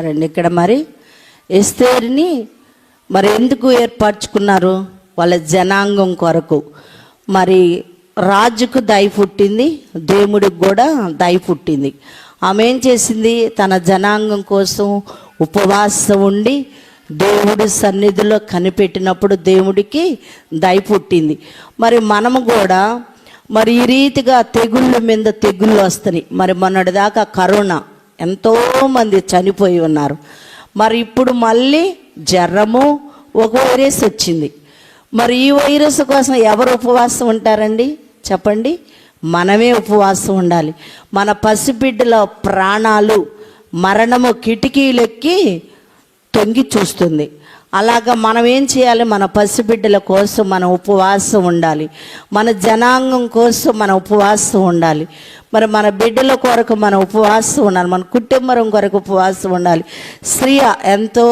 ఏర్పరచుకున్నారండి ఇక్కడ. మరి ఎస్తేరుని మరి ఎందుకు ఏర్పరచుకున్నారు? వాళ్ళ జనాంగం కొరకు. మరి రాజుకు దయ పుట్టింది, దేవుడికి కూడా దయ పుట్టింది. ఆమె ఏం చేసింది? తన జనాంగం కోసం ఉపవాసం ఉండి దేవుడి సన్నిధిలో కనిపెట్టినప్పుడు దేవుడికి దయ పుట్టింది. మరి మనము కూడా మరి ఈ రీతిగా తెగుళ్ళ మీద తెగుళ్ళు వస్తున్నాయి. మరి మొన్నటిదాకా కరోనా ఎంతోమంది చనిపోయి ఉన్నారు. మరి ఇప్పుడు మళ్ళీ జ్వరము ఒక వైరస్ వచ్చింది. మరి ఈ వైరస్ కోసం ఎవరు ఉపవాసం ఉంటారండి? చెప్పండి. మనమే ఉపవాసం ఉండాలి. మన పసిబిడ్డల ప్రాణాలు మరణము కిటికీలెక్కి తొంగి చూస్తుంది. అలాగా మనం ఏం చేయాలి? మన పసిబిడ్డల కోసం మనం ఉపవాసం ఉండాలి. మన జనాంగం కోసం మన ఉపవాసం ఉండాలి. మరి మన బిడ్డల కొరకు మన ఉపవాసం ఉండాలి. మన కుటుంబం కొరకు ఉపవాసం ఉండాలి. స్త్రీ ఎంతో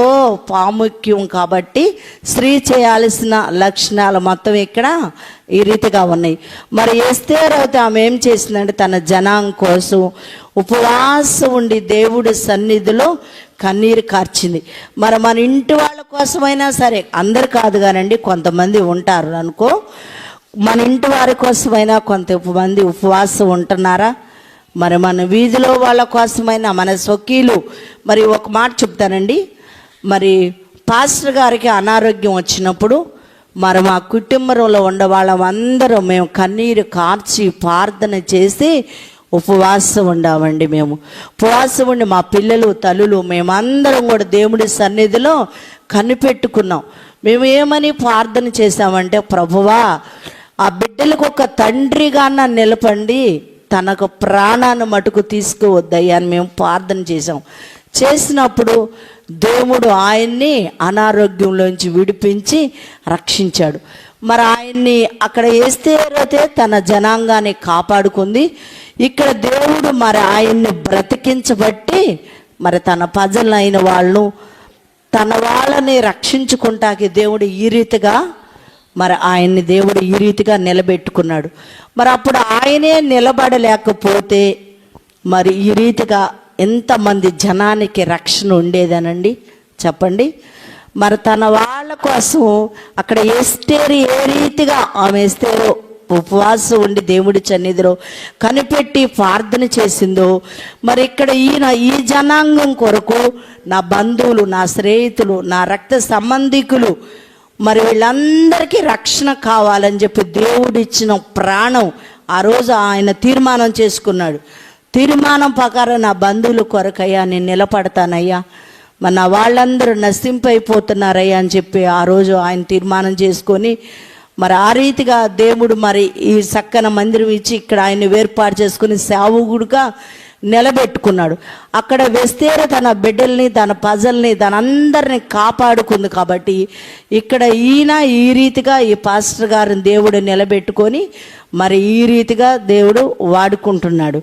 ప్రాముఖ్యం కాబట్టి స్త్రీ చేయాల్సిన లక్షణాలు మొత్తం ఇక్కడ ఈ రీతిగా ఉన్నాయి. మరి ఎస్తేరు అయితే ఆమె ఏం చేసిందంటే తన జనాంగం కోసం ఉపవాసం ఉండి దేవుడి సన్నిధిలో కన్నీరు కార్చింది. మరి మన ఇంటి వాళ్ళ కోసమైనా సరే, అందరు కాదు కానండి, కొంతమంది ఉంటారు అనుకో, మన ఇంటి వారి కోసమైనా కొంతమంది ఉపవాసం ఉంటున్నారా? మరి మన వీధిలో వాళ్ళ కోసమైనా, మన స్వకీలు. మరి ఒక మాట చెప్తానండి, మరి పాస్టర్ గారికి అనారోగ్యం వచ్చినప్పుడు మరి మా కుటుంబంలో ఉండే వాళ్ళందరం మేము కన్నీరు కార్చి ప్రార్థన చేసి ఉపవాసం ఉండామండి. మేము ఉపవాసం ఉండి మా పిల్లలు తల్లులు మేమందరం కూడా దేవుడి సన్నిధిలో కనిపెట్టుకున్నాం. మేము ఏమని ప్రార్థన చేశామంటే, ప్రభువా ఆ బిడ్డలకు ఒక తండ్రిగా నన్ను నిలపండి, తనకు ప్రాణాన్ని మటుకు తీసుకువద్దయ్యా అని మేము ప్రార్థన చేసాం. చేసినప్పుడు దేవుడు ఆయన్ని అనారోగ్యంలోంచి విడిపించి రక్షించాడు. మరి ఆయన్ని అక్కడ ఎస్తేరు తన జనాంగాన్ని కాపాడుకుంది. ఇక్కడ దేవుడు మరి ఆయన్ని బ్రతికించబట్టి మరి తన ప్రజలైన వాళ్ళు తన వాళ్ళని రక్షించుకుంటాకి దేవుడు ఈ రీతిగా మరి ఆయన్ని దేవుడు ఈ రీతిగా నిలబెట్టుకున్నాడు. మరి అప్పుడు ఆయనే నిలబడలేకపోతే మరి ఈ రీతిగా ఎంతమంది జనానికి రక్షణ ఉండేదనండి? చెప్పండి. మరి తన వాళ్ళ కోసం అక్కడ ఎస్తేరు ఏ రీతిగా ఆమె ఎస్తేరు ఉపవాసం ఉండి దేవుడి సన్నిధిలో కనిపెట్టి ప్రార్థన చేసిందో, మరి ఇక్కడ ఈ జనాంగం కొరకు నా బంధువులు, నా స్నేహితులు, నా రక్త సంబంధికులు మరి వీళ్ళందరికీ రక్షణ కావాలని చెప్పి దేవుడు ఇచ్చిన ప్రాణం ఆ రోజు ఆయన తీర్మానం చేసుకున్నాడు. తీర్మానం ప్రకారం నా బంధువుల కొరకయ్యా నేను నిలబడతానయ్యా, మరి నా వాళ్ళందరూ నశింపైపోతున్నారయ్యా అని చెప్పి ఆ రోజు ఆయన తీర్మానం చేసుకొని మరి ఆ రీతిగా దేవుడు మరి ఈ చక్కన మందిరం ఇచ్చి ఇక్కడ ఆయన్ని వేర్పాటు చేసుకుని సేవకుడుగా నిలబెట్టుకున్నాడు. అక్కడ ఎస్తేరు తన బిడ్డల్ని, తన ప్రజల్ని, తనందరిని కాపాడుకుంది. కాబట్టి ఇక్కడ ఈయన ఈ రీతిగా ఈ పాస్టర్ గారిని దేవుడు నిలబెట్టుకొని మరి ఈ రీతిగా దేవుడు వాడుకుంటున్నాడు.